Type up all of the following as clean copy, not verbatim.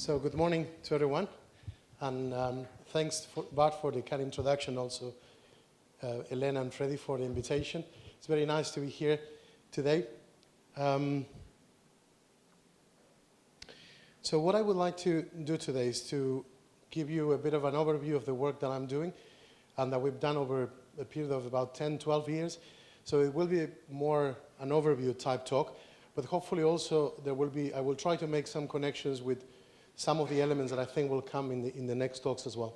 So good morning to everyone, and thanks, Bart, for the kind introduction, also Elena and Freddy for the invitation. It's very nice to be here today. So what I would like to do today is to give you a bit of an overview of the work that I'm doing and that we've done over a period of about 10, 12 years. So it will be more an overview type talk, but hopefully also I will try to make some connections with some of the elements that I think will come in the next talks as well.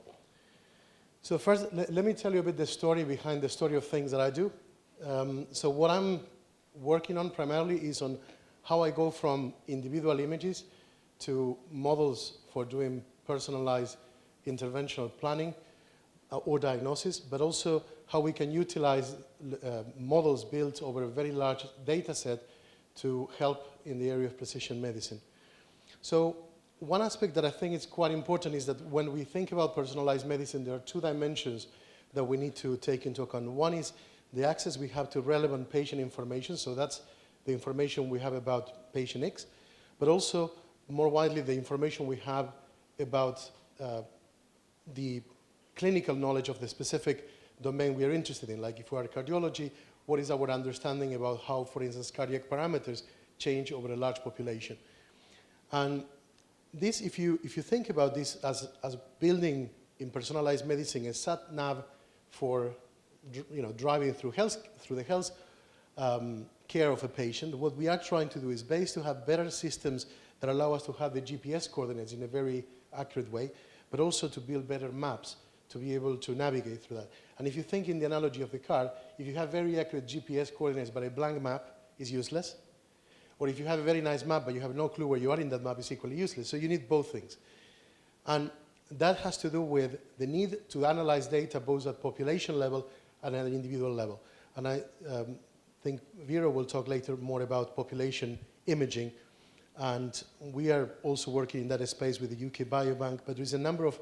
So first, let me tell you a bit the story behind the story of things that I do. So what I'm working on primarily is on how I go from individual images to models for doing personalized interventional planning or diagnosis, but also how we can utilize models built over a very large data set to help in the area of precision medicine. So one aspect that I think is quite important is that when we think about personalized medicine, there are two dimensions that we need to take into account. One is the access we have to relevant patient information, so that's the information we have about patient X, but also more widely the information we have about the clinical knowledge of the specific domain we are interested in. Like if we are cardiology, what is our understanding about how, for instance, cardiac parameters change over a large population? And this, if you think about this as building in personalized medicine a sat nav for driving through the health care of a patient, what we are trying to do is to have better systems that allow us to have the GPS coordinates in a very accurate way, but also to build better maps to be able to navigate through that. And if you think in the analogy of the car, if you have very accurate GPS coordinates but a blank map is useless. Or if you have a very nice map, but you have no clue where you are in that map, it's equally useless. So you need both things. And that has to do with the need to analyze data both at population level and at an individual level. And I think Vera will talk later more about population imaging. And we are also working in that space with the UK Biobank, but there's a number of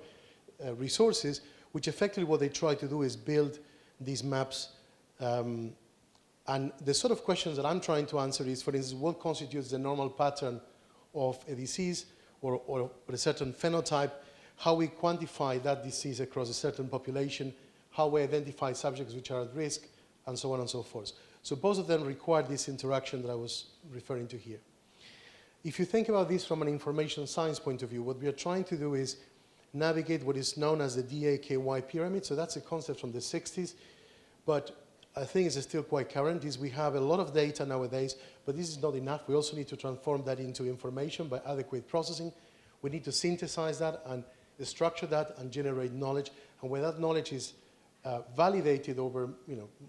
resources which effectively what they try to do is build these maps. And the sort of questions that I'm trying to answer is, for instance, what constitutes the normal pattern of a disease or a certain phenotype, how we quantify that disease across a certain population, how we identify subjects which are at risk, and so on and so forth. So both of them require this interaction that I was referring to here. If you think about this from an information science point of view, what we are trying to do is navigate what is known as the DAKY pyramid. So that's a concept from the 60s, but I think it's still quite current. Is we have a lot of data nowadays, but this is not enough. We also need to transform that into information by adequate processing. We need to synthesize that and structure that and generate knowledge. And when that knowledge is validated over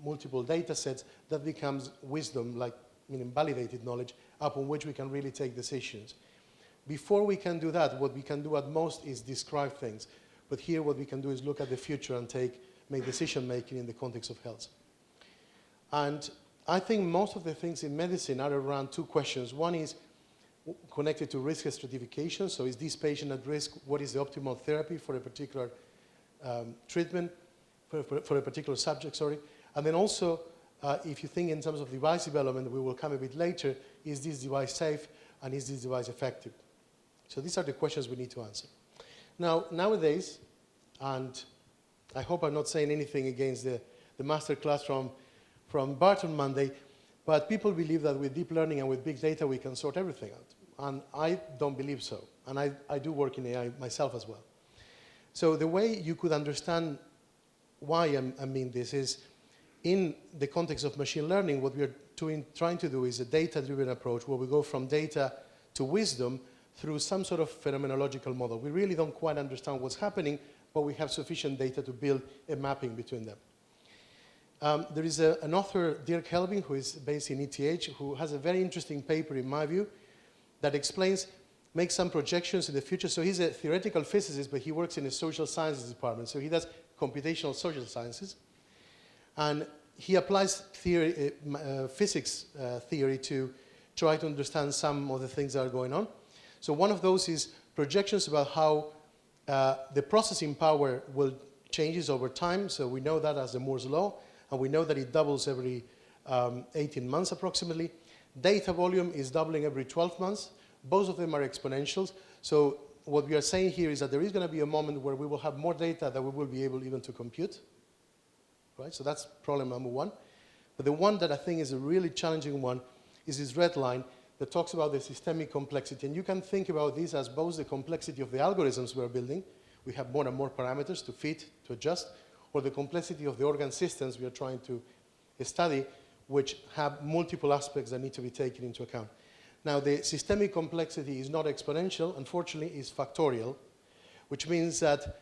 multiple data sets, that becomes wisdom, like meaning validated knowledge, upon which we can really take decisions. Before we can do that, what we can do at most is describe things. But here what we can do is look at the future and make decision making in the context of health. And I think most of the things in medicine are around two questions. One is connected to risk stratification. So is this patient at risk? What is the optimal therapy for a particular treatment, for a particular subject, sorry. And then also, if you think in terms of device development, we will come a bit later, is this device safe and is this device effective? So these are the questions we need to answer. Now, nowadays, and I hope I'm not saying anything against the master class from Bart on Monday, but people believe that with deep learning and with big data we can sort everything out. And I don't believe so. And I do work in AI myself as well. So the way you could understand why I mean this is, in the context of machine learning, what we're trying to do is a data-driven approach where we go from data to wisdom through some sort of phenomenological model. We really don't quite understand what's happening, but we have sufficient data to build a mapping between them. There is an author, Dirk Helbing, who is based in ETH, who has a very interesting paper, in my view, that makes some projections in the future. So he's a theoretical physicist, but he works in a social sciences department. So he does computational social sciences. And he applies physics theory to try to understand some of the things that are going on. So one of those is projections about how the processing power will changes over time. So we know that as the Moore's law. And we know that it doubles every 18 months approximately. Data volume is doubling every 12 months. Both of them are exponentials. So what we are saying here is that there is going to be a moment where we will have more data that we will be able even to compute, right? So that's problem number one. But the one that I think is a really challenging one is this red line that talks about the systemic complexity. And you can think about this as both the complexity of the algorithms we're building, we have more and more parameters to fit, to adjust, or the complexity of the organ systems we are trying to study, which have multiple aspects that need to be taken into account. Now, the systemic complexity is not exponential, unfortunately, it's factorial, which means that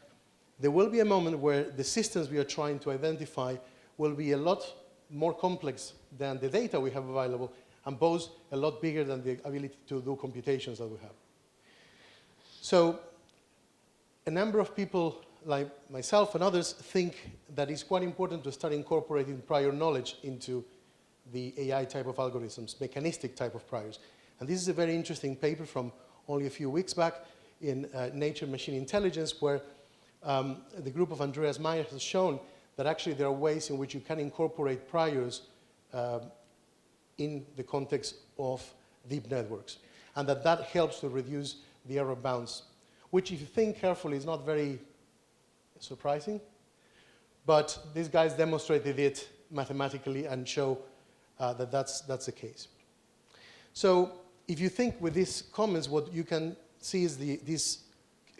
there will be a moment where the systems we are trying to identify will be a lot more complex than the data we have available, and both a lot bigger than the ability to do computations that we have. So, a number of people, like myself and others, think that it's quite important to start incorporating prior knowledge into the AI type of algorithms, mechanistic type of priors. And this is a very interesting paper from only a few weeks back in Nature Machine Intelligence, where the group of Andreas Meyer has shown that actually there are ways in which you can incorporate priors in the context of deep networks, and that helps to reduce the error bounds, which, if you think carefully, is not very surprising, but these guys demonstrated it mathematically and show that that's the case. So if you think with these comments, what you can see is this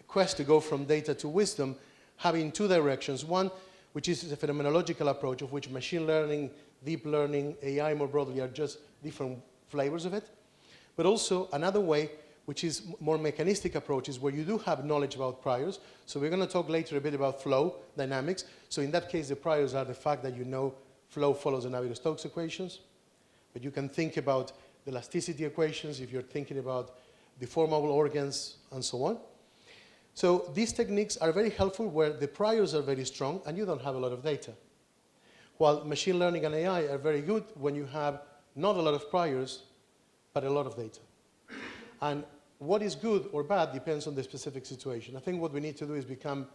quest to go from data to wisdom having two directions. One, which is a phenomenological approach, of which machine learning, deep learning, AI more broadly are just different flavors of it. But also another way, which is more mechanistic approaches, where you do have knowledge about priors. So we're going to talk later a bit about flow dynamics. So in that case, the priors are the fact that you know flow follows the Navier-Stokes equations. But you can think about the elasticity equations if you're thinking about deformable organs and so on. So these techniques are very helpful where the priors are very strong and you don't have a lot of data. While machine learning and AI are very good when you have not a lot of priors, but a lot of data. And what is good or bad depends on the specific situation. I think what we need to do is become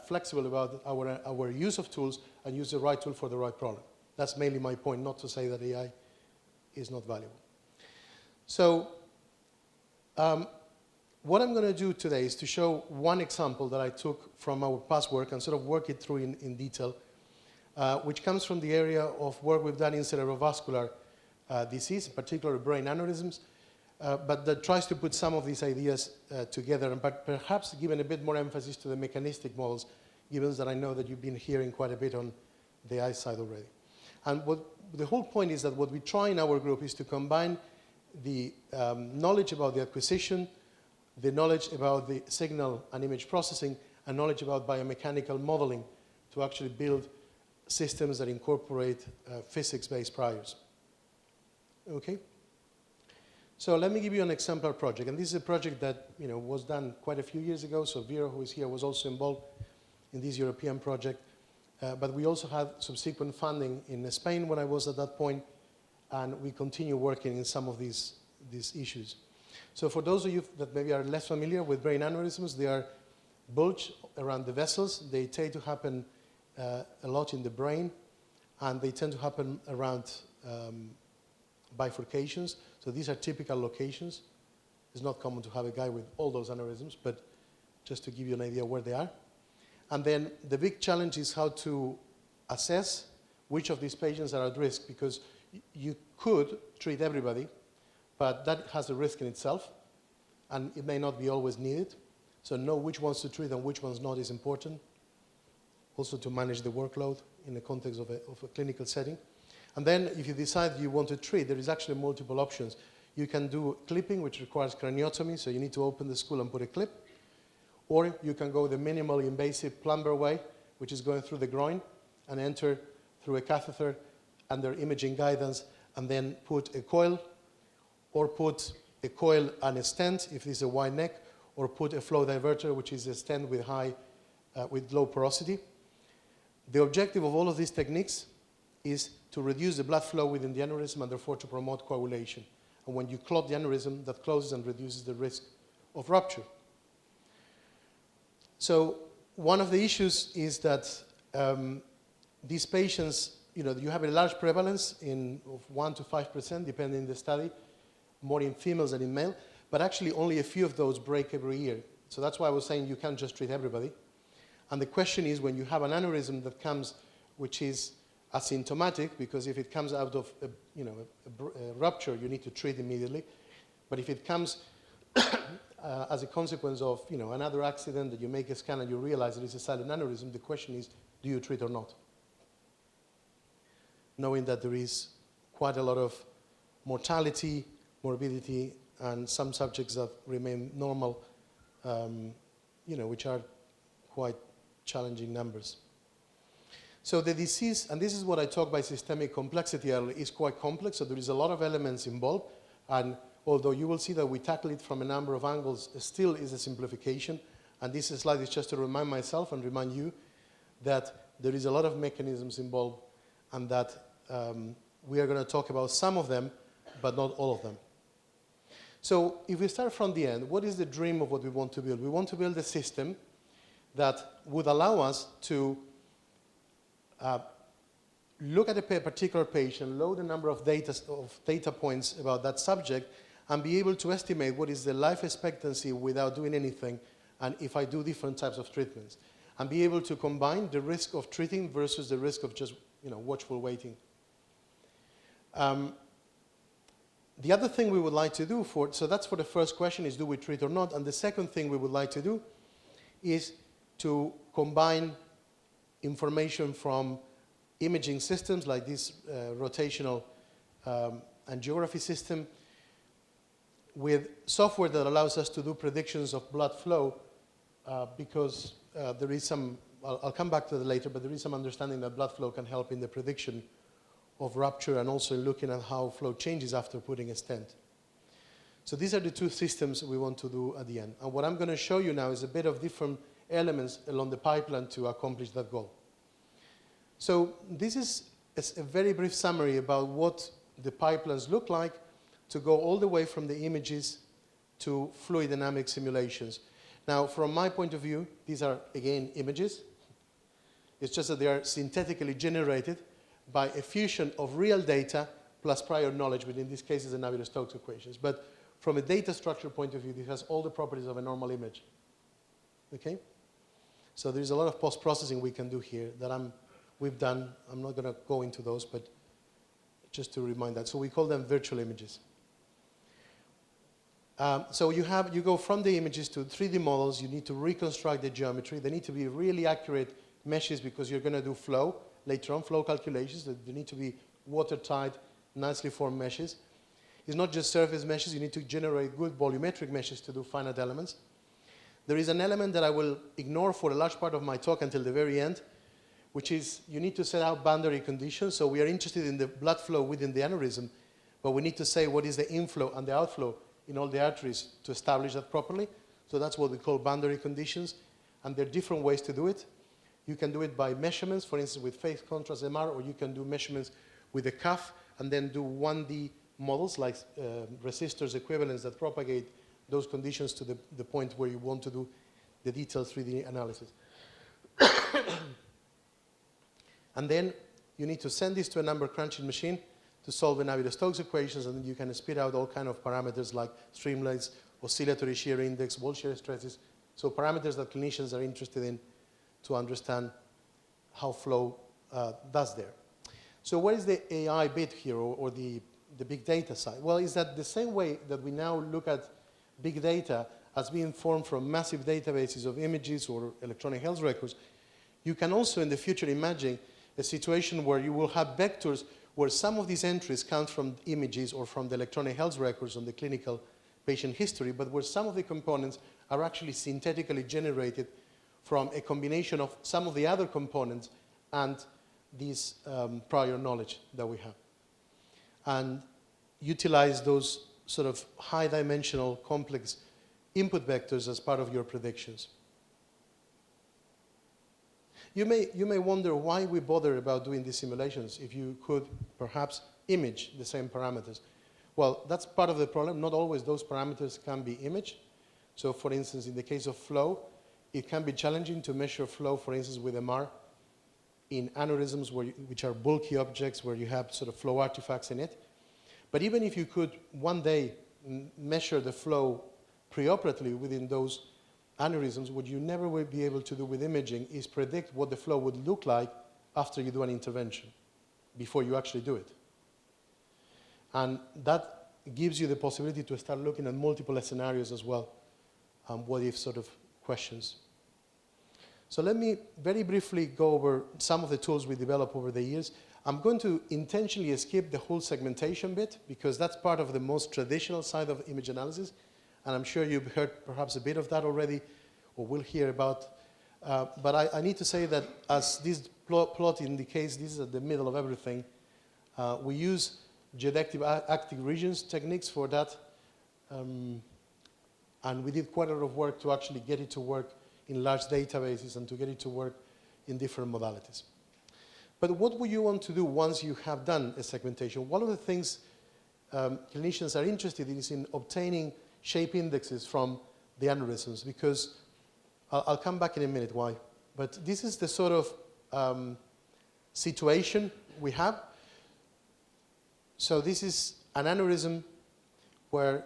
flexible about our use of tools and use the right tool for the right problem. That's mainly my point, not to say that AI is not valuable. So what I'm going to do today is to show one example that I took from our past work and sort of work it through in detail, which comes from the area of work we've done in cerebrovascular disease, in particular brain aneurysms, but that tries to put some of these ideas together, but perhaps given a bit more emphasis to the mechanistic models, given that I know that you've been hearing quite a bit on the AI side already. And the whole point is that what we try in our group is to combine the knowledge about the acquisition, the knowledge about the signal and image processing, and knowledge about biomechanical modeling to actually build systems that incorporate physics-based priors. Okay? So let me give you an exemplar project. And this is a project that was done quite a few years ago. So Vera, who is here, was also involved in this European project. But we also had subsequent funding in Spain when I was at that point. And we continue working in some of these issues. So for those of you that maybe are less familiar with brain aneurysms, they are bulge around the vessels. They tend to happen a lot in the brain. And they tend to happen around bifurcations. So these are typical locations. It's not common to have a guy with all those aneurysms, but just to give you an idea where they are. And then the big challenge is how to assess which of these patients are at risk, because you could treat everybody, but that has a risk in itself, and it may not be always needed. So know which ones to treat and which ones not is important. Also to manage the workload in the context of a clinical setting. And then if you decide you want to treat, there is actually multiple options. You can do clipping, which requires craniotomy, so you need to open the skull and put a clip. Or you can go the minimally invasive plumber way, which is going through the groin and enter through a catheter under imaging guidance, and then put a coil, or put a coil and a stent if this is a wide neck, or put a flow diverter, which is a stent with low porosity. The objective of all of these techniques is to reduce the blood flow within the aneurysm and therefore to promote coagulation. And when you clot the aneurysm, that closes and reduces the risk of rupture. So one of the issues is that these patients, you have a large prevalence of 1 to 5%, depending on the study, more in females than in male, but actually only a few of those break every year. So that's why I was saying you can't just treat everybody. And the question is, when you have an aneurysm that comes, which is asymptomatic, because if it comes out of a rupture, you need to treat immediately. But if it comes as a consequence of another accident, that you make a scan and you realize it is a silent aneurysm, the question is, do you treat or not? Knowing that there is quite a lot of mortality, morbidity, and some subjects that remain normal, which are quite challenging numbers. So the disease, and this is what I talk by systemic complexity, is quite complex, so there is a lot of elements involved, and although you will see that we tackle it from a number of angles, it still is a simplification, and this slide is just to remind myself and remind you that there is a lot of mechanisms involved, and that we are going to talk about some of them, but not all of them. So if we start from the end, what is the dream of what we want to build? We want to build a system that would allow us to look at a particular patient, load a number of data points about that subject, and be able to estimate what is the life expectancy without doing anything, and if I do different types of treatments, and be able to combine the risk of treating versus the risk of just watchful waiting. The other thing we would like to do so that's for the first question, is do we treat or not? And the second thing we would like to do is to combine information from imaging systems like this rotational angiography system with software that allows us to do predictions of blood flow because there is some, I'll come back to that later, but there is some understanding that blood flow can help in the prediction of rupture and also looking at how flow changes after putting a stent. So these are the two systems we want to do at the end. And what I'm going to show you now is a bit of different elements along the pipeline to accomplish that goal. So this is a very brief summary about what the pipelines look like to go all the way from the images to fluid dynamic simulations. Now, from my point of view, these are, again, images. It's just that they are synthetically generated by a fusion of real data plus prior knowledge, which in this case is the Navier-Stokes equations. But from a data structure point of view, this has all the properties of a normal image. Okay? So there's a lot of post-processing we can do here that we've done. I'm not going to go into those, but just to remind that. So we call them virtual images. So you go from the images to 3D models. You need to reconstruct the geometry. They need to be really accurate meshes because you're going to do flow later on, flow calculations. They need to be watertight, nicely formed meshes. It's not just surface meshes. You need to generate good volumetric meshes to do finite elements. There is an element that I will ignore for a large part of my talk until the very end, which is you need to set out boundary conditions. So we are interested in the blood flow within the aneurysm, but we need to say what is the inflow and the outflow in all the arteries to establish that properly. So that's what we call boundary conditions, and there are different ways to do it. You can do it by measurements, for instance, with phase contrast MR, or you can do measurements with a cuff and then do 1D models like resistors equivalents that propagate those conditions to the point where you want to do the detailed 3D analysis. And then you need to send this to a number crunching machine to solve the Navier-Stokes equations, and then you can spit out all kind of parameters like streamlines, oscillatory shear index, wall shear stresses, so parameters that clinicians are interested in to understand how flow does there. So what is the AI bit here, or the big data side? Well, is that the same way that we now look at big data as being formed from massive databases of images or electronic health records, you can also in the future imagine a situation where you will have vectors where some of these entries come from images or from the electronic health records on the clinical patient history, but where some of the components are actually synthetically generated from a combination of some of the other components and this prior knowledge that we have. And utilize those sort of high-dimensional, complex input vectors as part of your predictions. You may wonder why we bother about doing these simulations if you could perhaps image the same parameters. Well, that's part of the problem. Not always those parameters can be imaged. So for instance, in the case of flow, it can be challenging to measure flow, for instance, with MR in aneurysms which are bulky objects where you have sort of flow artifacts in it. But even if you could one day measure the flow preoperatively within those aneurysms, what you never will be able to do with imaging is predict what the flow would look like after you do an intervention, before you actually do it. And that gives you the possibility to start looking at multiple scenarios as well, what-if sort of questions. So let me very briefly go over some of the tools we developed over the years. I'm going to intentionally skip the whole segmentation bit, because that's part of the most traditional side of image analysis, and I'm sure you've heard perhaps a bit of that already, or will hear about. But I need to say that, as this plot indicates, this is at the middle of everything. We use geodectic active regions techniques for that, and we did quite a lot of work to actually get it to work in large databases and to get it to work in different modalities. But what would you want to do once you have done a segmentation? One of the things clinicians are interested in is in obtaining shape indexes from the aneurysms, because I'll come back in a minute why. But this is the sort of situation we have. So this is an aneurysm where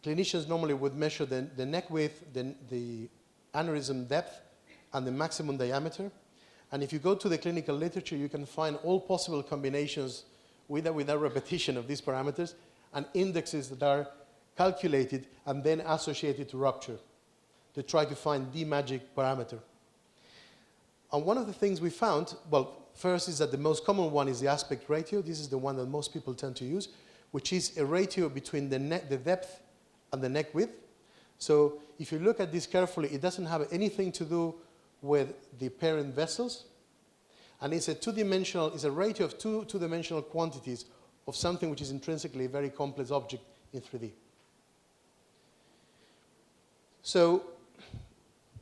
clinicians normally would measure the neck width, the aneurysm depth, and the maximum diameter. And if you go to the clinical literature, you can find all possible combinations with or without repetition of these parameters, and indexes that are calculated and then associated to rupture to try to find the magic parameter. And one of the things we found, well, first is that the most common one is the aspect ratio. This is the one that most people tend to use, which is a ratio between the depth and the neck width. So if you look at this carefully, it doesn't have anything to do with the parent vessels, and it's a two-dimensional, it's a ratio of two-dimensional quantities of something which is intrinsically a very complex object in 3D. So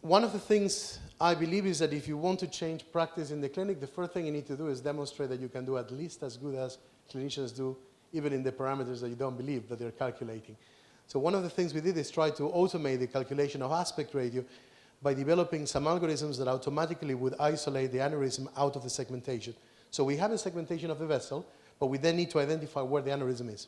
one of the things I believe is that if you want to change practice in the clinic, the first thing you need to do is demonstrate that you can do at least as good as clinicians do, even in the parameters that you don't believe that they're calculating. So one of the things we did is try to automate the calculation of aspect ratio by developing some algorithms that automatically would isolate the aneurysm out of the segmentation. So we have a segmentation of the vessel, but we then need to identify where the aneurysm is.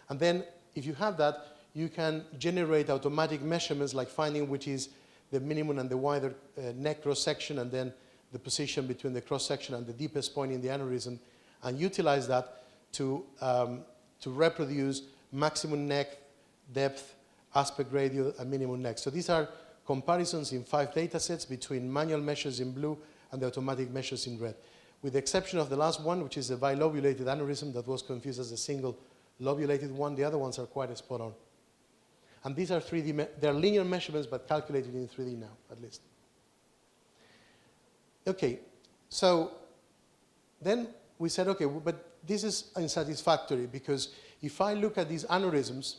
And then, if you have that, you can generate automatic measurements like finding which is the minimum and the wider neck cross-section, and then the position between the cross-section and the deepest point in the aneurysm, and utilize that to reproduce maximum neck depth, aspect ratio, and minimum neck. So these are comparisons in 5 data sets between manual measures in blue and the automatic measures in red. With the exception of the last one, which is a bilobulated aneurysm that was confused as a single lobulated one, the other ones are quite spot on. And these are 3D, they're linear measurements, but calculated in 3D now, at least. Okay, so then we said, okay, but this is unsatisfactory, because if I look at these aneurysms,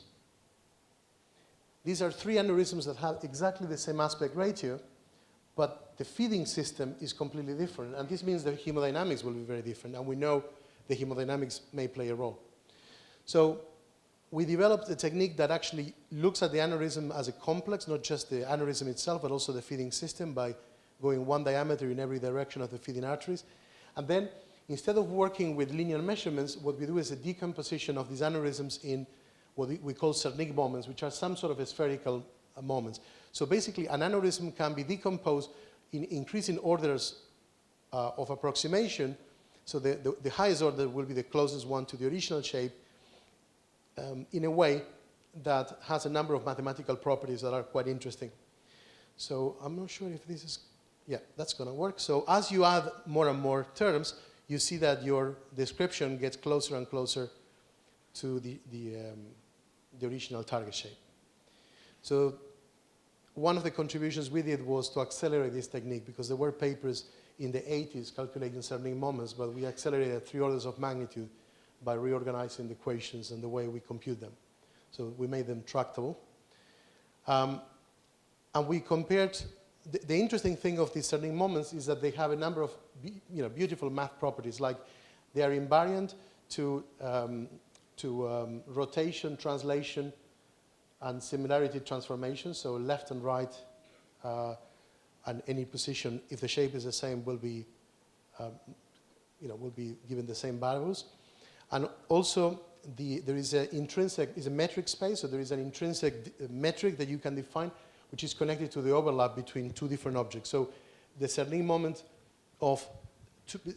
these are 3 aneurysms that have exactly the same aspect ratio, but the feeding system is completely different. And this means the hemodynamics will be very different. And we know the hemodynamics may play a role. So we developed a technique that actually looks at the aneurysm as a complex, not just the aneurysm itself, but also the feeding system, by going 1 diameter in every direction of the feeding arteries. And then, instead of working with linear measurements, what we do is a decomposition of these aneurysms in what we call Cernic moments, which are some sort of spherical moments. So basically, an aneurysm can be decomposed in increasing orders of approximation. So the highest order will be the closest one to the original shape, in a way that has a number of mathematical properties that are quite interesting. So I'm not sure if this is, yeah, that's going to work. So as you add more and more terms, you see that your description gets closer and closer to the original target shape. So one of the contributions we did was to accelerate this technique, because there were papers in the 80s calculating Cernic moments, but we accelerated 3 orders of magnitude by reorganizing the equations and the way we compute them. So we made them tractable. And we compared, the interesting thing of these Cernic moments is that they have a number of beautiful math properties, like they are invariant to rotation, translation, and similarity transformation. So left and right, and any position, if the shape is the same, will be given the same variables. And also, there is an intrinsic, is a metric space, so there is an intrinsic metric that you can define, which is connected to the overlap between two different objects. So the Cerny moment of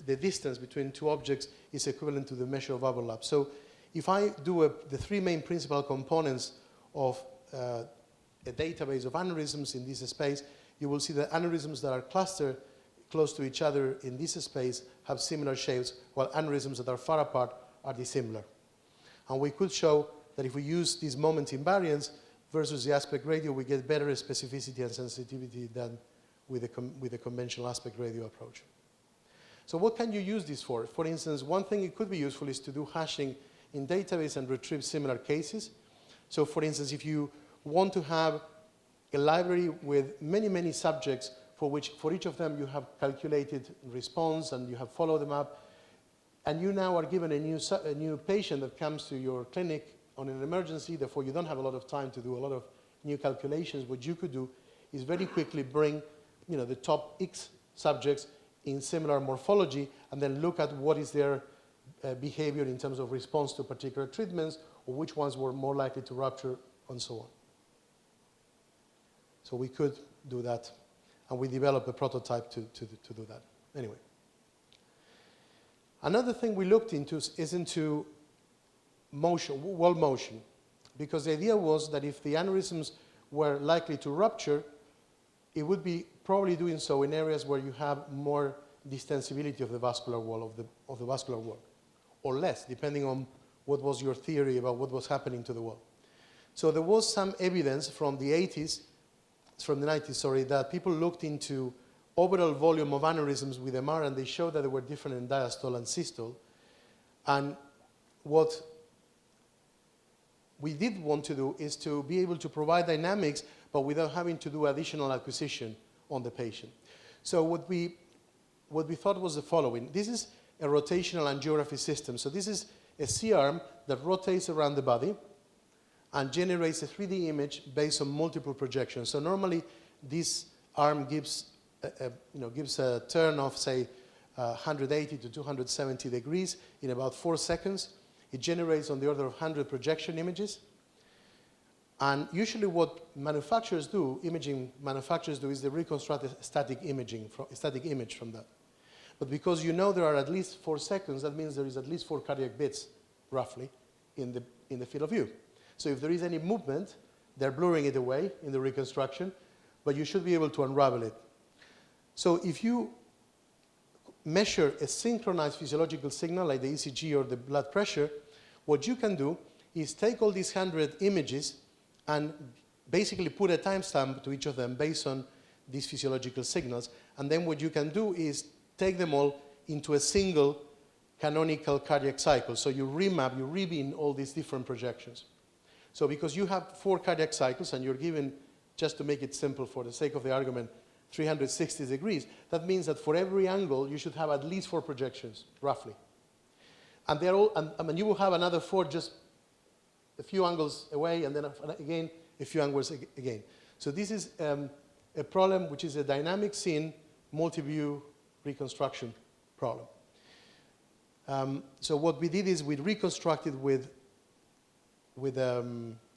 the distance between two objects is equivalent to the measure of overlap. So if I do the three main principal components of a database of aneurysms in this space, you will see that aneurysms that are clustered close to each other in this space have similar shapes, while aneurysms that are far apart are dissimilar. And we could show that if we use these moment invariants versus the aspect ratio, we get better specificity and sensitivity than with the conventional aspect ratio approach. So what can you use this for? For instance, one thing it could be useful is to do hashing in database and retrieve similar cases. So for instance, if you want to have a library with many, many subjects for which, for each of them, you have calculated response and you have followed them up, and you now are given a new patient that comes to your clinic on an emergency, therefore you don't have a lot of time to do a lot of new calculations, what you could do is very quickly bring the top X subjects in similar morphology and then look at what is their behavior in terms of response to particular treatments, or which ones were more likely to rupture, and so on. So we could do that, and we developed a prototype to do that. Anyway. Another thing we looked into is into motion, wall motion, because the idea was that if the aneurysms were likely to rupture, it would be probably doing so in areas where you have more distensibility of the vascular wall, of the vascular wall, or less, depending on what was your theory about what was happening to the wall. So there was some evidence from the 90s, that people looked into overall volume of aneurysms with MR, and they showed that they were different in diastole and systole. And what we did want to do is to be able to provide dynamics, but without having to do additional acquisition on the patient. So what we thought was the following. This is a rotational angiography system. So this is a C-arm that rotates around the body and generates a 3D image based on multiple projections. So normally this arm gives a turn of, say, 180 to 270 degrees in about 4 seconds. It generates on the order of 100 projection images. And usually what manufacturers do, imaging manufacturers do, is they reconstruct a static image from that. But because there are at least 4 seconds, that means there is at least 4 cardiac beats, roughly, in the field of view. So if there is any movement, they're blurring it away in the reconstruction, but you should be able to unravel it. So if you measure a synchronized physiological signal like the ECG or the blood pressure, what you can do is take all these 100 images and basically put a timestamp to each of them based on these physiological signals. And then what you can do is take them all into a single canonical cardiac cycle. So you remap, you rebin all these different projections. So because you have 4 cardiac cycles and you're given, just to make it simple for the sake of the argument, 360 degrees, that means that for every angle you should have at least 4 projections, roughly. And they're all, and you will have another 4 just a few angles away, and then again a few angles again. So this is a problem which is a dynamic scene multi-view reconstruction problem. So what we did is we reconstructed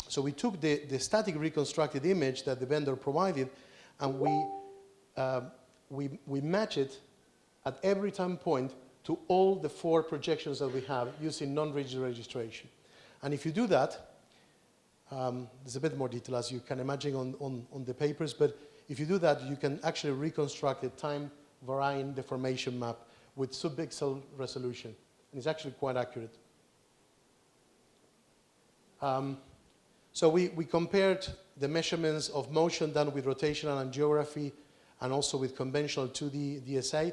so we took the static reconstructed image that the vendor provided, and we match it at every time point to all the 4 projections that we have using non-rigid registration. And if you do that, there's a bit more detail, as you can imagine, on the papers, but if you do that, you can actually reconstruct a time-varying deformation map with sub-pixel resolution. And it's actually quite accurate. So we compared the measurements of motion done with rotational angiography and also with conventional 2D DSA,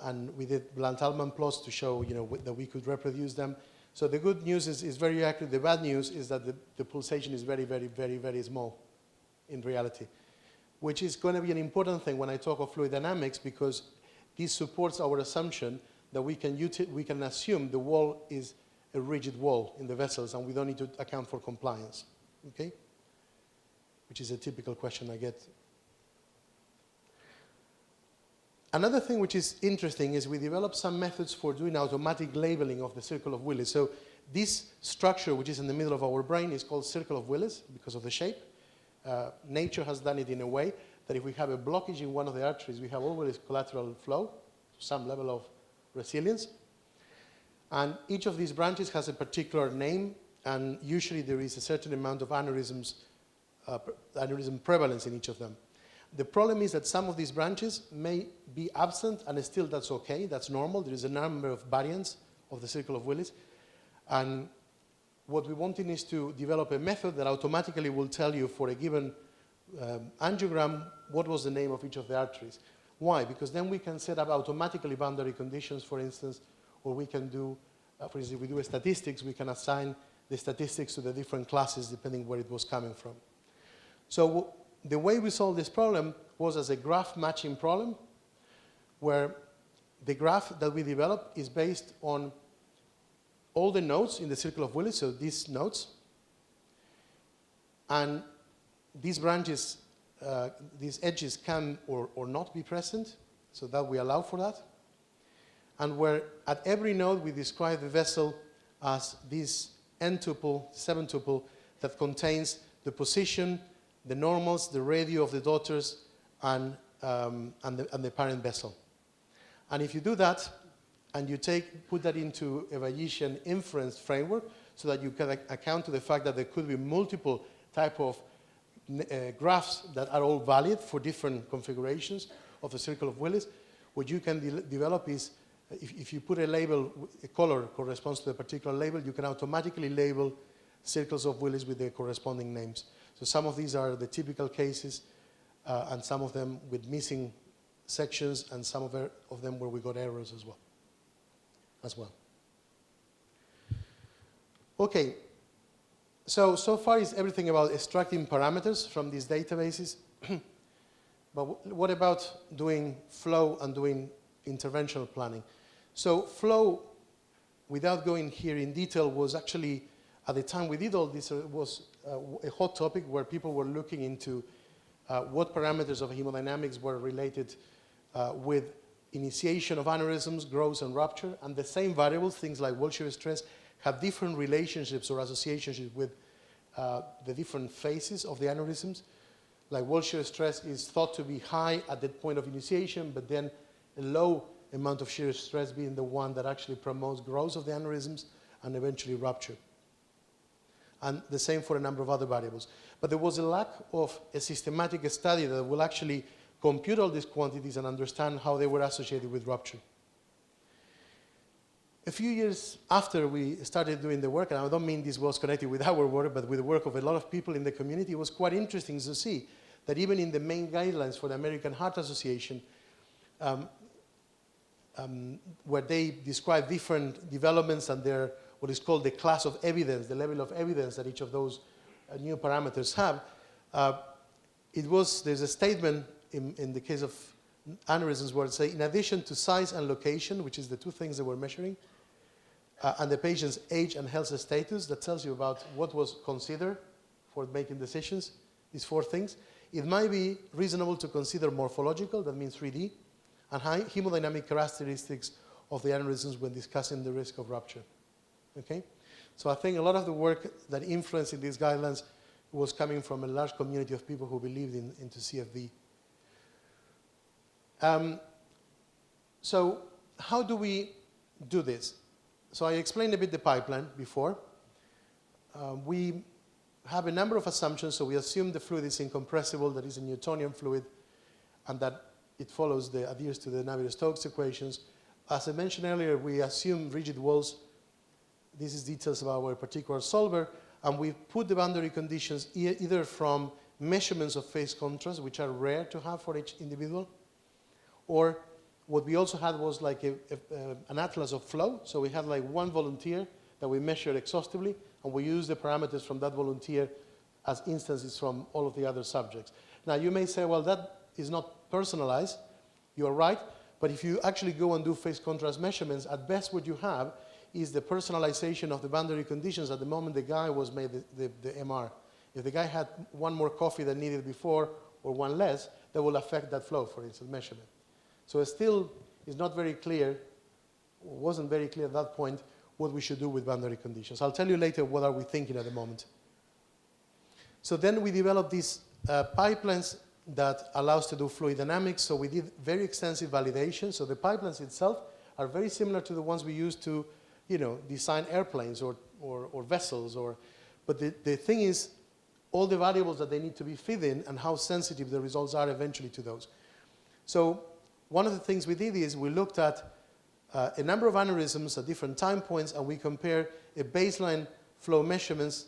and we did Blunt-Altman plots to show that we could reproduce them. So the good news is very accurate. The bad news is that the pulsation is very, very, very, very small in reality, which is going to be an important thing when I talk of fluid dynamics, because this supports our assumption that we can assume the wall is a rigid wall in the vessels, and we don't need to account for compliance, okay? Which is a typical question I get. Another thing which is interesting is we developed some methods for doing automatic labeling of the circle of Willis. So this structure, which is in the middle of our brain, is called circle of Willis because of the shape. nature has done it in a way that if we have a blockage in one of the arteries, we have always collateral flow, some level of resilience. And each of these branches has a particular name, and usually there is a certain amount of aneurysm prevalence in each of them. The problem is that some of these branches may be absent, and still that's okay, that's normal. There is a number of variants of the circle of Willis. And what we wanted is to develop a method that automatically will tell you for a given angiogram what was the name of each of the arteries. Why? Because then we can set up automatically boundary conditions, for instance, or we can do, for instance, if we do a statistics, we can assign the statistics to the different classes depending where it was coming from. So the way we solved this problem was as a graph matching problem, where the graph that we developed is based on all the nodes in the circle of Willis, so these nodes, and these branches, these edges can or not be present, so that we allow for that. And where at every node we describe the vessel as this n-tuple, 7-tuple, that contains the position, the normals, the radio of the daughters, and the parent vessel. And if you do that, and you put that into a Bayesian inference framework, so that you can account to the fact that there could be multiple type of graphs that are all valid for different configurations of the circle of Willis, what you can develop is, if you put a label, a color corresponds to a particular label, you can automatically label circles of Willis with their corresponding names. So some of these are the typical cases, and some of them with missing sections, and some of them where we got errors as well. Okay, so far is everything about extracting parameters from these databases. But what about doing flow and doing interventional planning? So flow, without going here in detail, was actually, at the time we did all this, was a hot topic where people were looking into what parameters of hemodynamics were related with initiation of aneurysms, growth, and rupture, and the same variables, things like wall shear stress, have different relationships or associations with the different phases of the aneurysms. Like wall shear stress is thought to be high at the point of initiation, but then a low amount of shear stress being the one that actually promotes growth of the aneurysms and eventually rupture. And the same for a number of other variables. But there was a lack of a systematic study that will actually compute all these quantities and understand how they were associated with rupture. A few years after we started doing the work, and I don't mean this was connected with our work, but with the work of a lot of people in the community, it was quite interesting to see that even in the main guidelines for the American Heart Association, where they describe different developments and their, what is called the class of evidence, the level of evidence that each of those new parameters have, there's a statement in the case of aneurysms where it says, in addition to size and location, which is the two things that we're measuring, and the patient's age and health status, that tells you about what was considered for making decisions, these four things. It might be reasonable to consider morphological, that means 3D, and high hemodynamic characteristics of the aneurysms when discussing the risk of rupture. Okay? So I think a lot of the work that influenced in these guidelines was coming from a large community of people who believed into CFD. So how do we do this? So I explained a bit the pipeline before. We have a number of assumptions. So we assume the fluid is incompressible, that is a Newtonian fluid, and that it adheres to the Navier-Stokes equations. As I mentioned earlier, we assume rigid walls. This is details about our particular solver, and we put the boundary conditions either from measurements of phase contrast, which are rare to have for each individual, or what we also had was like an atlas of flow. So we had like one volunteer that we measured exhaustively, and we used the parameters from that volunteer as instances from all of the other subjects. Now you may say, well, that is not personalized. You are right, but if you actually go and do phase contrast measurements, at best what you have is the personalization of the boundary conditions at the moment the guy was made the MR. If the guy had one more coffee than needed before or one less, that will affect that flow, for instance, measurement. So it still is not very clear, or wasn't very clear at that point, what we should do with boundary conditions. I'll tell you later what are we thinking at the moment. So then we developed this pipelines that allow us to do fluid dynamics. So we did very extensive validation. So the pipelines itself are very similar to the ones we use to, design airplanes or vessels. But the thing is, all the variables that they need to be fed in and how sensitive the results are eventually to those. So one of the things we did is we looked at a number of aneurysms at different time points, and we compare a baseline flow measurements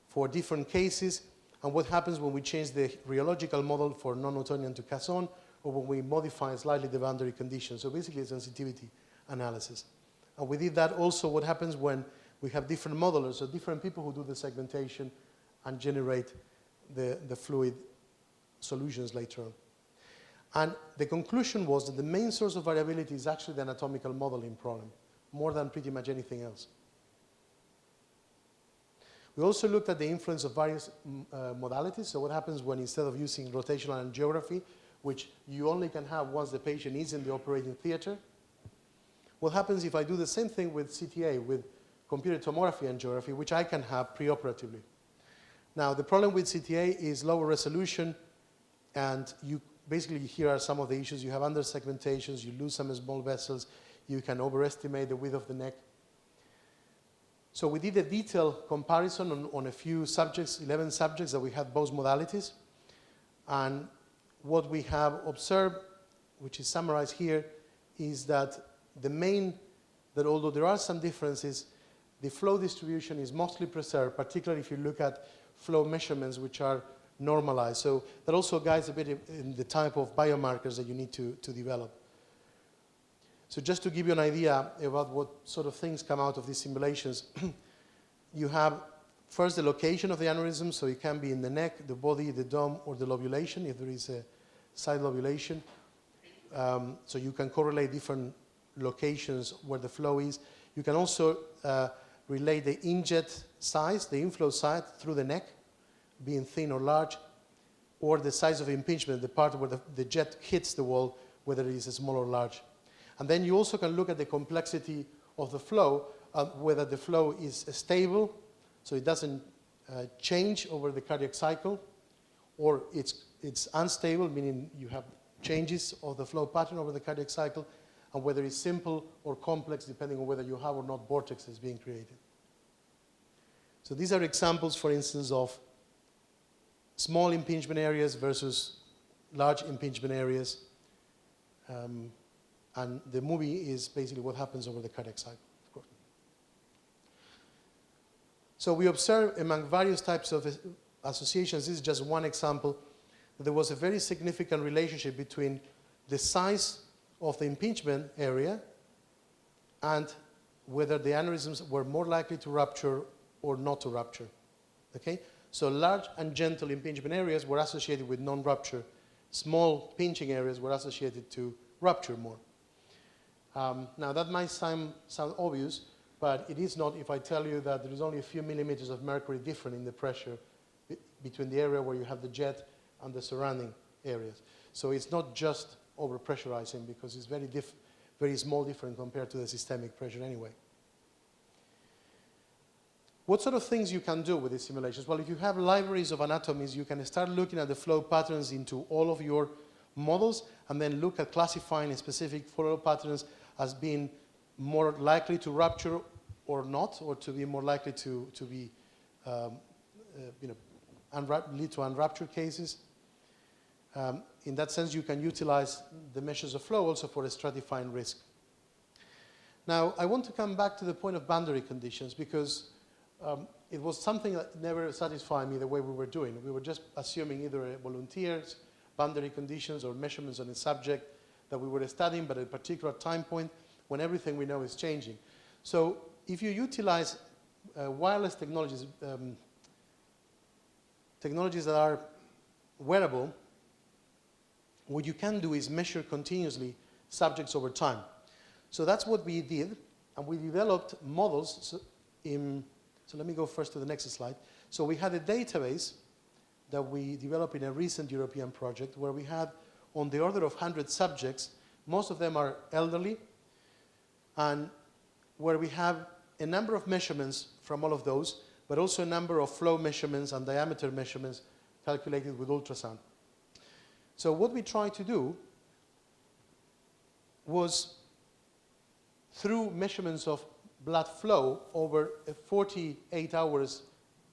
for different cases and what happens when we change the rheological model for non-Newtonian to Casson, or when we modify slightly the boundary conditions. So basically a sensitivity analysis. And we did that also what happens when we have different modelers, so different people who do the segmentation and generate the fluid solutions later on. And the conclusion was that the main source of variability is actually the anatomical modeling problem, more than pretty much anything else. We also looked at the influence of various modalities. So what happens when instead of using rotational angiography, which you only can have once the patient is in the operating theater, what happens if I do the same thing with CTA, with computed tomography angiography, which I can have preoperatively. Now, the problem with CTA is lower resolution, and basically here are some of the issues. You have under-segmentations, you lose some small vessels, you can overestimate the width of the neck. So we did a detailed comparison on a few subjects, 11 subjects that we had both modalities. And what we have observed, which is summarized here, is that although there are some differences, the flow distribution is mostly preserved, particularly if you look at flow measurements which are normalized. So that also guides a bit in the type of biomarkers that you need to develop. So just to give you an idea about what sort of things come out of these simulations, you have first the location of the aneurysm, so it can be in the neck, the body, the dome, or the lobulation, if there is a side lobulation. So you can correlate different locations where the flow is. You can also relate the injet size, the inflow side, through the neck, being thin or large, or the size of impingement, the part where the jet hits the wall, whether it is small or large. And then you also can look at the complexity of the flow, whether the flow is stable, so it doesn't change over the cardiac cycle, or it's unstable, meaning you have changes of the flow pattern over the cardiac cycle, and whether it's simple or complex, depending on whether you have or not vortexes being created. So these are examples, for instance, of small impingement areas versus large impingement areas. And the movie is basically what happens over the cardiac cycle, of course. So we observe among various types of associations, this is just one example, that there was a very significant relationship between the size of the impingement area and whether the aneurysms were more likely to rupture or not to rupture. Okay? So large and gentle impingement areas were associated with non-rupture. Small pinching areas were associated to rupture more. Now that might sound obvious, but it is not if I tell you that there is only a few millimeters of mercury different in the pressure between the area where you have the jet and the surrounding areas. So it's not just overpressurizing, because it's very small difference compared to the systemic pressure anyway. What sort of things you can do with these simulations? Well, if you have libraries of anatomies, you can start looking at the flow patterns into all of your models, and then look at classifying specific flow patterns as being more likely to rupture or not, or to be more likely to be, lead to unruptured cases. In that sense, you can utilize the measures of flow also for stratifying risk. Now, I want to come back to the point of boundary conditions, because it was something that never satisfied me the way we were doing. We were just assuming either volunteers, boundary conditions, or measurements on a subject that we were studying, but at a particular time point when everything we know is changing. So if you utilize wireless technologies, technologies that are wearable, what you can do is measure continuously subjects over time. So that's what we did, and we developed models so let me go first to the next slide. So we had a database that we developed in a recent European project where we had on the order of 100 subjects. Most of them are elderly, and where we have a number of measurements from all of those, but also a number of flow measurements and diameter measurements calculated with ultrasound. So what we tried to do was, through measurements of blood flow over a 48 hours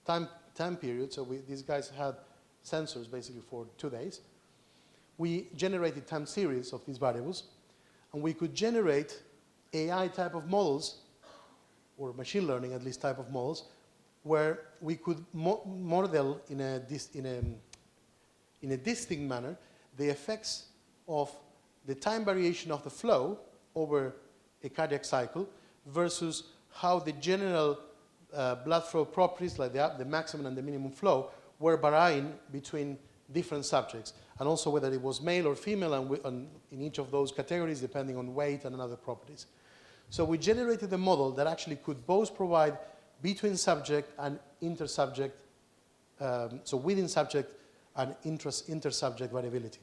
time period, so these guys had sensors basically for 2 days, we generated time series of these variables, and we could generate AI type of models, or machine learning at least type of models, where we could model in a distinct manner the effects of the time variation of the flow over a cardiac cycle versus how the general blood flow properties, like the maximum and the minimum flow, were varying between different subjects, and also whether it was male or female, and in each of those categories depending on weight and other properties. So we generated a model that actually could both provide between subject and intersubject, so within subject and intersubject variability.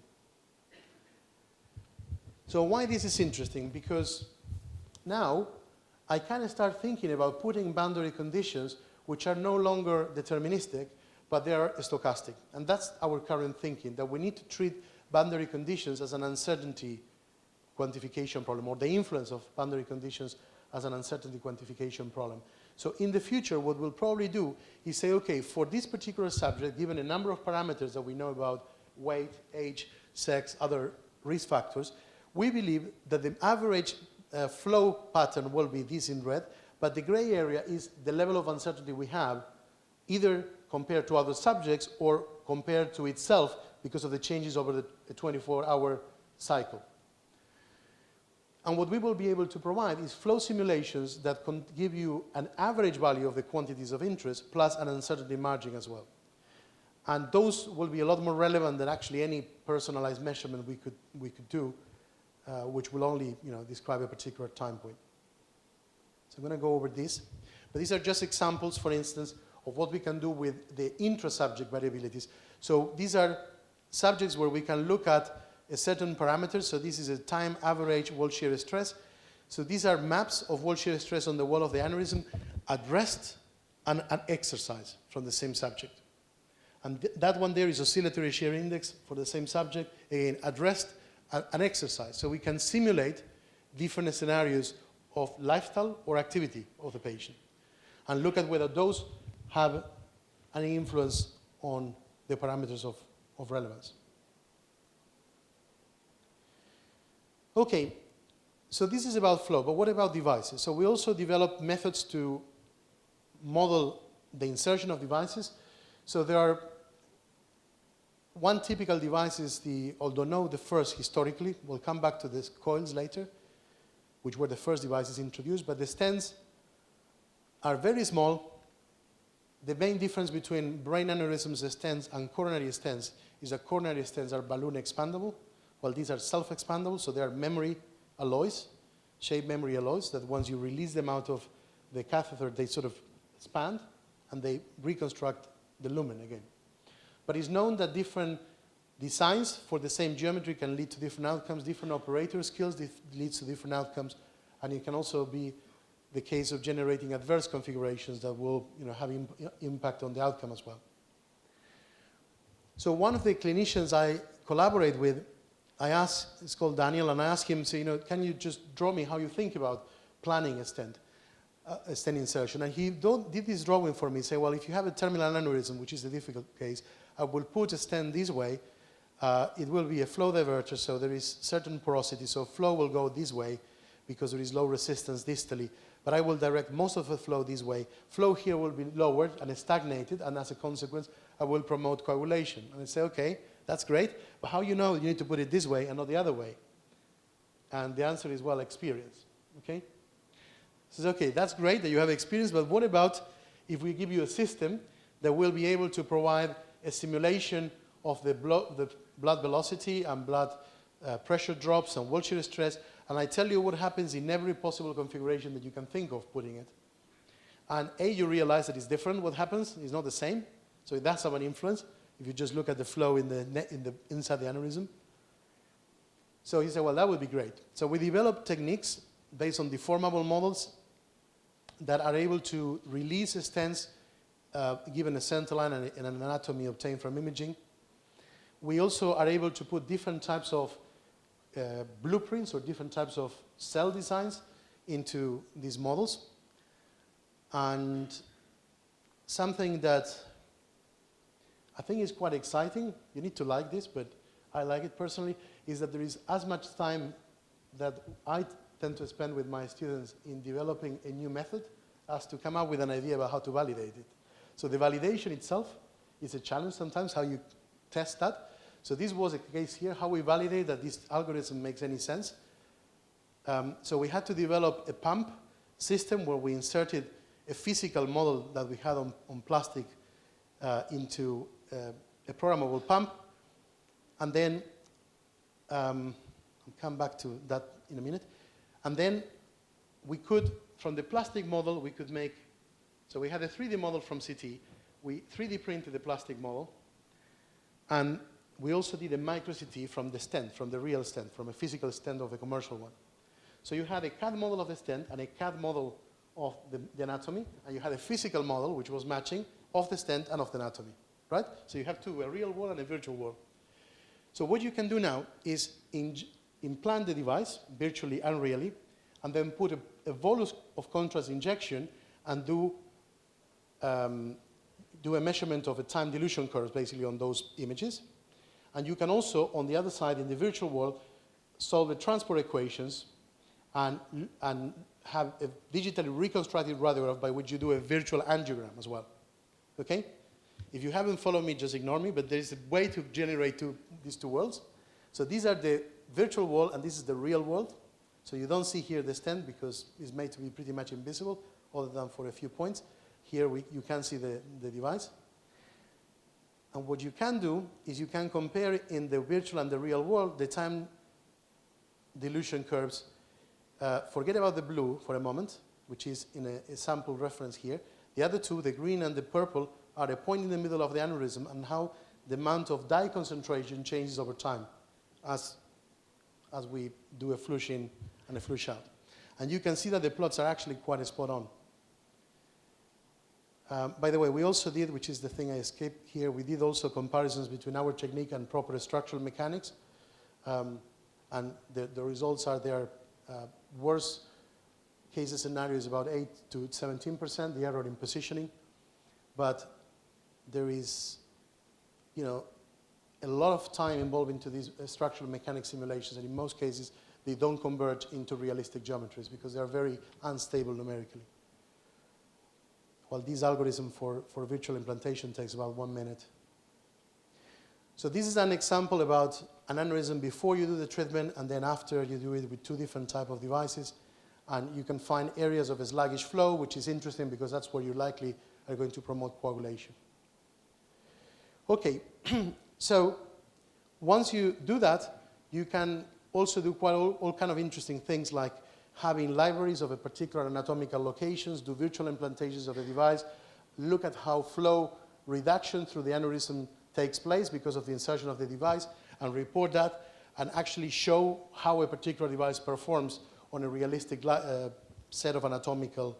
So why this is interesting? Because now I kind of start thinking about putting boundary conditions which are no longer deterministic, but they are stochastic. And that's our current thinking, that we need to treat boundary conditions as an uncertainty quantification problem, or the influence of boundary conditions as an uncertainty quantification problem. So in the future, what we'll probably do is say, okay, for this particular subject, given a number of parameters that we know about weight, age, sex, other risk factors, we believe that the average flow pattern will be this in red, but the gray area is the level of uncertainty we have, either compared to other subjects or compared to itself because of the changes over the 24-hour cycle. And what we will be able to provide is flow simulations that can give you an average value of the quantities of interest plus an uncertainty margin as well. And those will be a lot more relevant than actually any personalized measurement we could do, which will only describe a particular time point. So I'm going to go over this. But these are just examples, for instance, of what we can do with the intra-subject variabilities. So these are subjects where we can look at a certain parameter. So this is a time average wall shear stress. So these are maps of wall shear stress on the wall of the aneurysm at rest and at exercise from the same subject. And that one there is oscillatory shear index for the same subject, again, at rest and exercise. So we can simulate different scenarios of lifestyle or activity of the patient and look at whether those have any influence on the parameters of relevance. Okay, so this is about flow, but what about devices? So we also developed methods to model the insertion of devices. So there are one typical device is although not the first historically, we'll come back to the coils later, which were the first devices introduced, but the stents are very small. The main difference between brain aneurysms stents and coronary stents is that coronary stents are balloon expandable, while these are self-expandable, so they are memory alloys, shape memory alloys, that once you release them out of the catheter, they sort of expand and they reconstruct the lumen again. But it's known that different designs for the same geometry can lead to different outcomes, different operator skills leads to different outcomes, and it can also be the case of generating adverse configurations that will have impact on the outcome as well. So one of the clinicians I collaborate with, it's called Daniel, and I asked him, can you just draw me how you think about planning a stent insertion? And he did this drawing for me, say, well, if you have a terminal aneurysm, which is a difficult case, I will put a stent this way. It will be a flow diverter, so there is certain porosity, so flow will go this way because there is low resistance distally, but I will direct most of the flow this way. Flow here will be lowered and stagnated, and as a consequence, I will promote coagulation. And I say, okay, that's great, but how you know you need to put it this way and not the other way? And the answer is, well, experience, okay? He says, okay, that's great that you have experience, but what about if we give you a system that will be able to provide a simulation of the blood velocity and blood pressure drops and wall shear stress, and I tell you what happens in every possible configuration that you can think of putting it. And you realize that it's different. What happens is not the same, so it does have an influence if you just look at the flow inside the aneurysm. So he said, well, that would be great. So we developed techniques based on deformable models that are able to release stents given a center line and an anatomy obtained from imaging. We also are able to put different types of blueprints or different types of cell designs into these models. And something that I think is quite exciting, you need to like this, but I like it personally, is that there is as much time that I tend to spend with my students in developing a new method as to come up with an idea about how to validate it. So the validation itself is a challenge sometimes, how you test that. So this was a case here, how we validate that this algorithm makes any sense. So we had to develop a pump system where we inserted a physical model that we had on plastic into a programmable pump. And then, I'll come back to that in a minute. And then we could, from the plastic model, we could make, so we had a 3D model from CT. We 3D printed the plastic model. And we also did a micro CT from the stent, from the real stent, from a physical stent of a commercial one. So you had a CAD model of the stent and a CAD model of the anatomy, and you had a physical model, which was matching, of the stent and of the anatomy, right? So you have two, a real world and a virtual world. So what you can do now is implant the device, virtually and really, and then put a bolus of contrast injection and do a measurement of a time dilution curve, basically, on those images. And you can also, on the other side, in the virtual world, solve the transport equations and have a digitally reconstructed radiograph by which you do a virtual angiogram as well. Okay? If you haven't followed me, just ignore me, but there is a way to generate these two worlds. So these are the virtual world, and this is the real world. So you don't see here the stent because it's made to be pretty much invisible, other than for a few points. Here you can see the device. And what you can do is you can compare in the virtual and the real world the time dilution curves. Forget about the blue for a moment, which is in a sample reference here. The other two, the green and the purple, are a point in the middle of the aneurysm and how the amount of dye concentration changes over time as we do a flush in and a flush out. And you can see that the plots are actually quite spot on. By the way, we also did, which is the thing I escaped here, we did also comparisons between our technique and proper structural mechanics. And the results are there. Worst case scenario is about 8 to 17%, the error in positioning. But there is, a lot of time involved into these structural mechanics simulations, and in most cases, they don't converge into realistic geometries because they are very unstable numerically. While this algorithm for virtual implantation takes about 1 minute. So this is an example about an aneurysm before you do the treatment and then after you do it with two different types of devices. And you can find areas of a sluggish flow, which is interesting because that's where you likely are going to promote coagulation. Okay, so once you do that, you can also do quite all kind of interesting things like having libraries of a particular anatomical locations, do virtual implantations of the device, look at how flow reduction through the aneurysm takes place because of the insertion of the device, and report that, and actually show how a particular device performs on a realistic set of anatomical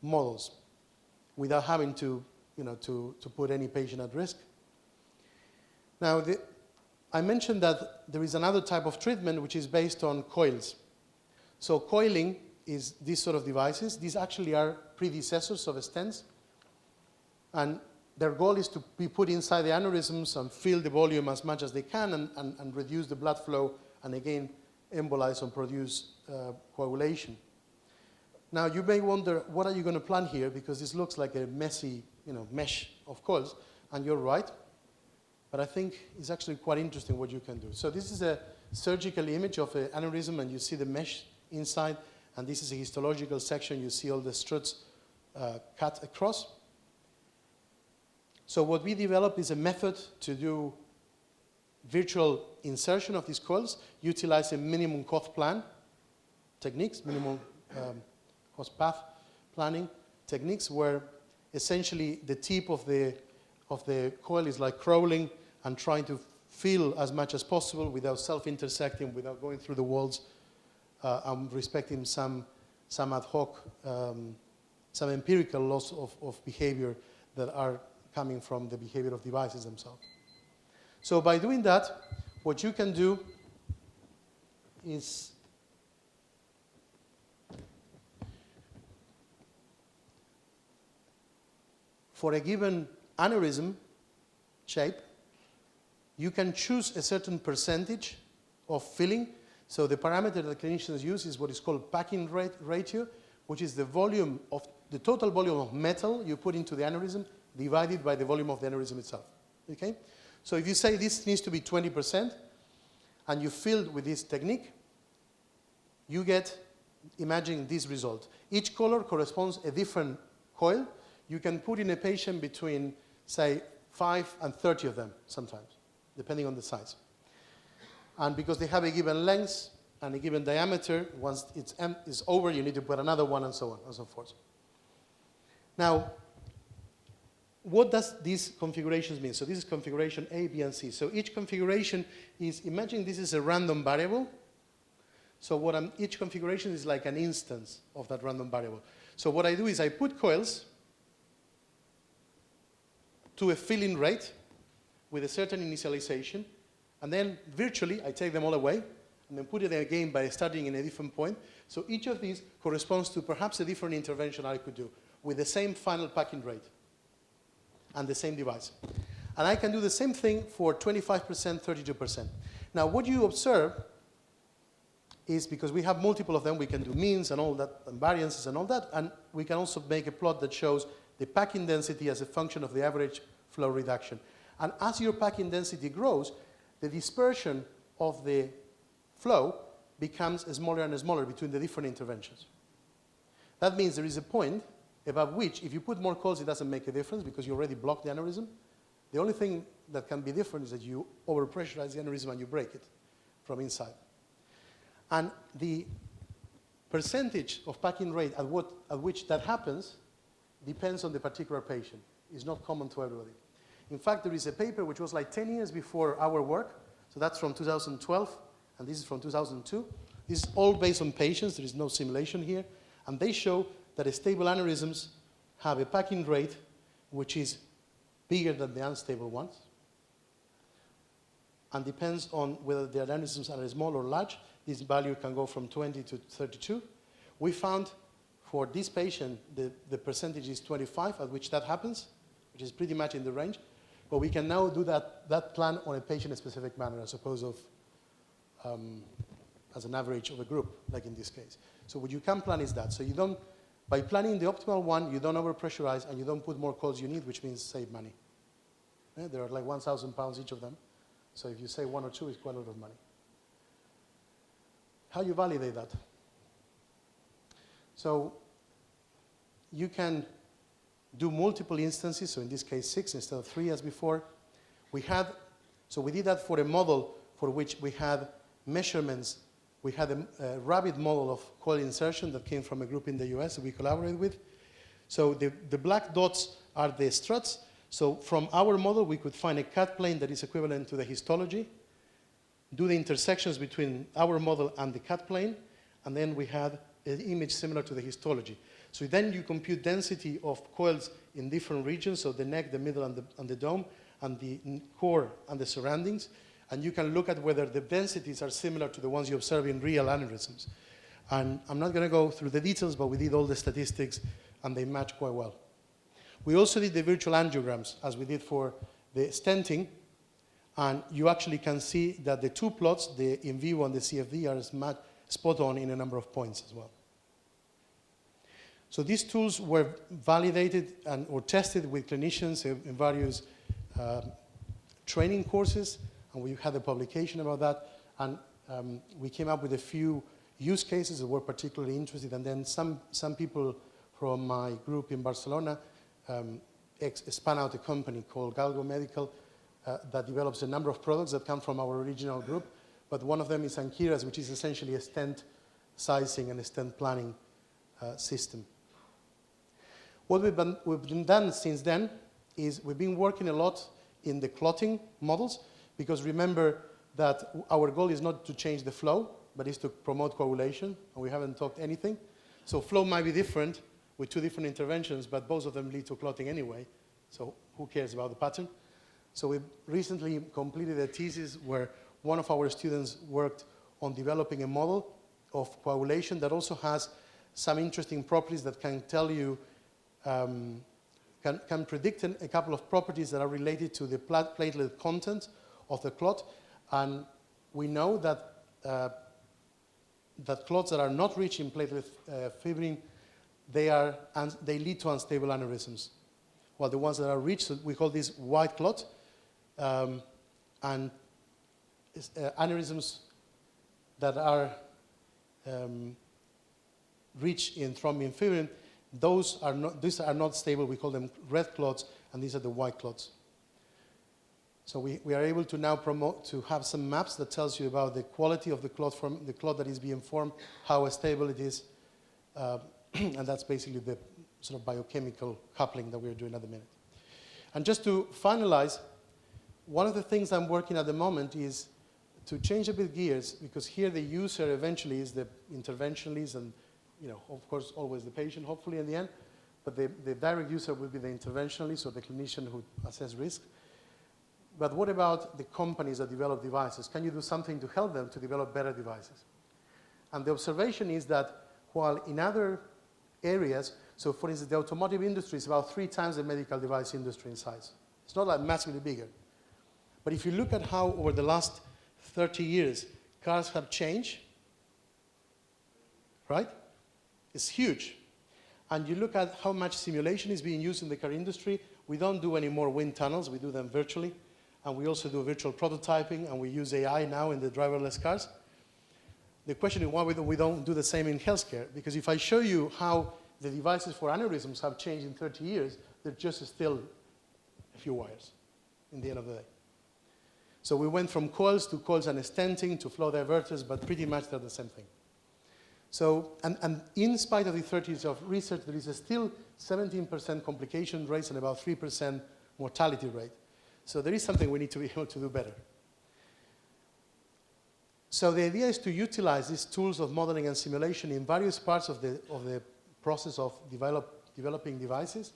models without having to put any patient at risk. Now, I mentioned that there is another type of treatment which is based on coils. So coiling is these sort of devices. These actually are predecessors of stents. And their goal is to be put inside the aneurysms and fill the volume as much as they can and reduce the blood flow and again embolize and produce coagulation. Now you may wonder, what are you going to plan here? Because this looks like a messy mesh of coils, and you're right. But I think it's actually quite interesting what you can do. So this is a surgical image of an aneurysm, and you see the mesh inside, and this is a histological section. You see all the struts cut across. So what we developed is a method to do virtual insertion of these coils, utilizing minimum cost plan techniques, minimum cost path planning techniques, where essentially the tip of the coil is like crawling and trying to fill as much as possible without self-intersecting, without going through the walls, and respecting some ad hoc, some empirical loss of behavior that are coming from the behavior of devices themselves. So by doing that, what you can do is for a given aneurysm shape, you can choose a certain percentage of filling. So the parameter that clinicians use is what is called packing ratio, which is the volume of the total volume of metal you put into the aneurysm divided by the volume of the aneurysm itself. Okay? So if you say this needs to be 20%, and you filled with this technique, you get, imagine this result. Each color corresponds a different coil. You can put in a patient between, say, 5 and 30 of them sometimes, depending on the size. And because they have a given length and a given diameter, once it's over, you need to put another one, and so on and so forth. Now, what does these configurations mean? So this is configuration A, B, and C. So each configuration is, imagine this is a random variable. So each configuration is like an instance of that random variable. So what I do is I put coils to a filling rate with a certain initialization, and then virtually I take them all away and then put it again by starting in a different point. So each of these corresponds to perhaps a different intervention I could do with the same final packing rate and the same device. And I can do the same thing for 25%, 32%. Now what you observe is, because we have multiple of them, we can do means and all that, and variances and all that, and we can also make a plot that shows the packing density as a function of the average flow reduction. And as your packing density grows, the dispersion of the flow becomes smaller and smaller between the different interventions. That means there is a point above which, if you put more coils, it doesn't make a difference because you already blocked the aneurysm. The only thing that can be different is that you overpressurize the aneurysm and you break it from inside. And the percentage of packing rate at which that happens depends on the particular patient. It's not common to everybody. In fact, there is a paper which was like 10 years before our work. So that's from 2012, and this is from 2002. This is all based on patients. There is no simulation here. And they show that stable aneurysms have a packing rate which is bigger than the unstable ones, and depends on whether the aneurysms are small or large. This value can go from 20 to 32. We found for this patient the percentage is 25 at which that happens, which is pretty much in the range. But we can now do that plan on a patient-specific manner as opposed to as an average of a group, like in this case. So what you can plan is that. So you don't, by planning the optimal one, you don't overpressurize and you don't put more coils you need, which means save money. Yeah, there are like 1,000 pounds each of them. So if you save one or two, it's quite a lot of money. How you validate that? So you can do multiple instances. So in this case, 6 instead of 3 as before. We did that for a model for which we had measurements. We had a rabbit model of coil insertion that came from a group in the US that we collaborated with. So the black dots are the struts. So from our model, we could find a cut plane that is equivalent to the histology, do the intersections between our model and the cut plane, and then we had an image similar to the histology. So then you compute density of coils in different regions, so the neck, the middle, and the dome, and the core and the surroundings, and you can look at whether the densities are similar to the ones you observe in real aneurysms. And I'm not going to go through the details, but we did all the statistics, and they match quite well. We also did the virtual angiograms, as we did for the stenting, and you actually can see that the two plots, the in vivo and the CFD, are spot on in a number of points as well. So these tools were validated or tested with clinicians in various training courses, and we had a publication about that, and we came up with a few use cases that were particularly interested, and then some people from my group in Barcelona spun out a company called Galgo Medical that develops a number of products that come from our original group, but one of them is Ankyras, which is essentially a stent sizing and a stent planning system. What we've been done since then is we've been working a lot in the clotting models, because remember that our goal is not to change the flow, but is to promote coagulation, and we haven't talked anything. So flow might be different with two different interventions, but both of them lead to clotting anyway. So who cares about the pattern? So we recently completed a thesis where one of our students worked on developing a model of coagulation that also has some interesting properties that can tell you, can predict a couple of properties that are related to the platelet content of the clot. And we know that that clots that are not rich in platelet fibrin, they lead to unstable aneurysms. While the ones that are rich, so we call this white clot, and aneurysms that are rich in thrombin fibrin, these are not stable. We call them red clots, and these are the white clots. So we are able to now have some maps that tells you about the quality of the clot that is being formed, how stable it is, and that's basically the sort of biochemical coupling that we're doing at the minute. And just to finalize, one of the things I'm working at the moment is to change a bit gears, because here the user eventually is the interventionalist and, of course, always the patient, hopefully in the end, but the direct user will be the interventionalist or the clinician who assess risk. But what about the companies that develop devices? Can you do something to help them to develop better devices? And the observation is that while in other areas, so for instance, the automotive industry is about 3 times the medical device industry in size. It's not like massively bigger. But if you look at how over the last 30 years cars have changed, right? It's huge. And you look at how much simulation is being used in the car industry. We don't do any more wind tunnels. We do them virtually. And we also do virtual prototyping, and we use AI now in the driverless cars. The question is why we don't do the same in healthcare. Because if I show you how the devices for aneurysms have changed in 30 years, they're just still a few wires in the end of the day. So we went from coils and stenting to flow diverters, but pretty much they're the same thing. So, and in spite of the 30 years of research, there is still 17% complication rates and about 3% mortality rate. So there is something we need to be able to do better. So the idea is to utilize these tools of modeling and simulation in various parts of the process of developing devices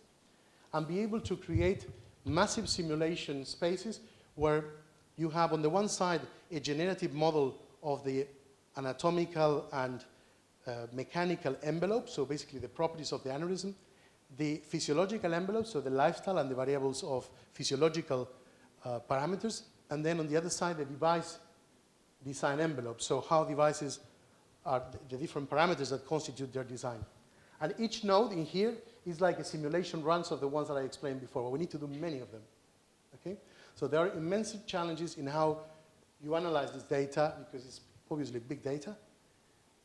and be able to create massive simulation spaces where you have on the one side a generative model of the anatomical and mechanical envelope, so basically the properties of the aneurysm, the physiological envelope, so the lifestyle and the variables of physiological parameters, and then on the other side the device design envelope, so how devices are the different parameters that constitute their design. And each node in here is like a simulation runs of the ones that I explained before, but we need to do many of them. Okay? So there are immense challenges in how you analyze this data, because it's obviously big data,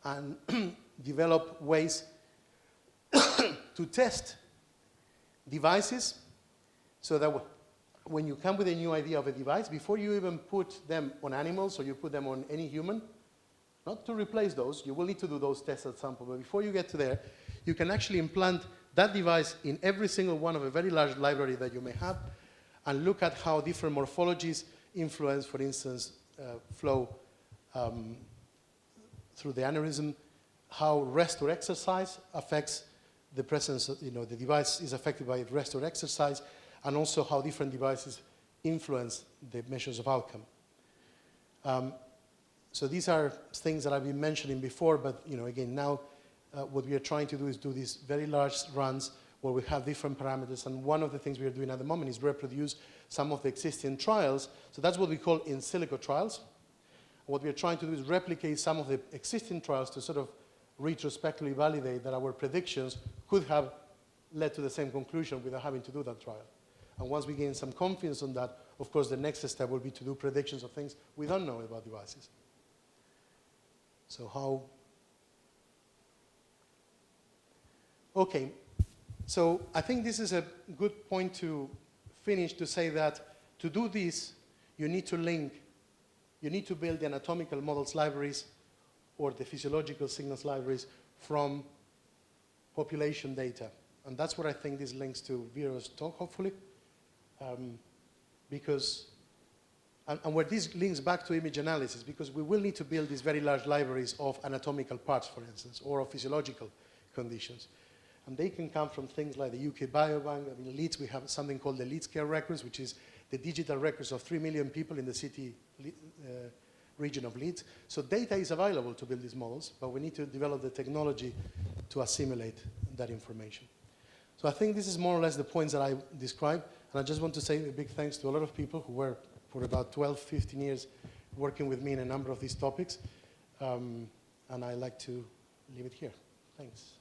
and develop ways to test devices so that when you come with a new idea of a device, before you even put them on animals or you put them on any human, not to replace those, you will need to do those tests at some point, but before you get to there, you can actually implant that device in every single one of a very large library that you may have and look at how different morphologies influence, for instance, flow through the aneurysm, how rest or exercise affects the presence of, the device is affected by rest or exercise, and also how different devices influence the measures of outcome. So these are things that I've been mentioning before, but again, now what we are trying to do is do these very large runs where we have different parameters, and one of the things we are doing at the moment is reproduce some of the existing trials. So that's what we call in silico trials. What we are trying to do is replicate some of the existing trials to sort of retrospectively validate that our predictions could have led to the same conclusion without having to do that trial. And once we gain some confidence on that, of course, the next step will be to do predictions of things we don't know about devices. So how? Okay, so I think this is a good point to finish, to say that to do this, you need to build the anatomical models libraries or the physiological signals libraries from population data. And that's what I think this links to Vero's talk, hopefully. And where this links back to image analysis, because we will need to build these very large libraries of anatomical parts, for instance, or of physiological conditions. And they can come from things like the UK Biobank. I mean, Leeds, we have something called the Leeds Care Records, which is the digital records of 3 million people in the city region of Leeds. So data is available to build these models, but we need to develop the technology to assimilate that information. So I think this is more or less the points that I described. And I just want to say a big thanks to a lot of people who were for about 12, 15 years working with me in a number of these topics. And I'd like to leave it here. Thanks.